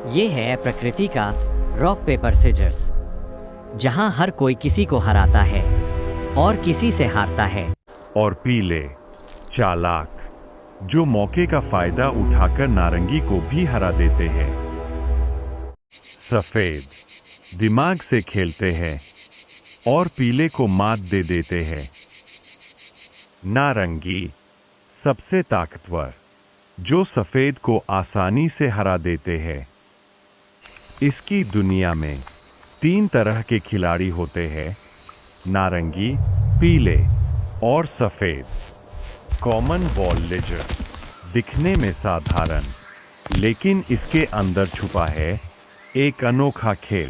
ये है प्रकृति का रॉक पेपर सीजर्स, जहां हर कोई किसी को हराता है और किसी से हारता है। और पीले, चालाक, जो मौके का फायदा उठाकर नारंगी को भी हरा देते हैं। सफेद, दिमाग से खेलते हैं और पीले को मात दे देते हैं। नारंगी, सबसे ताकतवर, जो सफेद को आसानी से हरा देते हैं। इसकी दुनिया में 3 तरह के खिलाड़ी होते हैं: नारंगी, पीले और सफेद। कॉमन बॉल लेजर, दिखने में साधारण, लेकिन इसके अंदर छुपा है एक अनोखा खेल।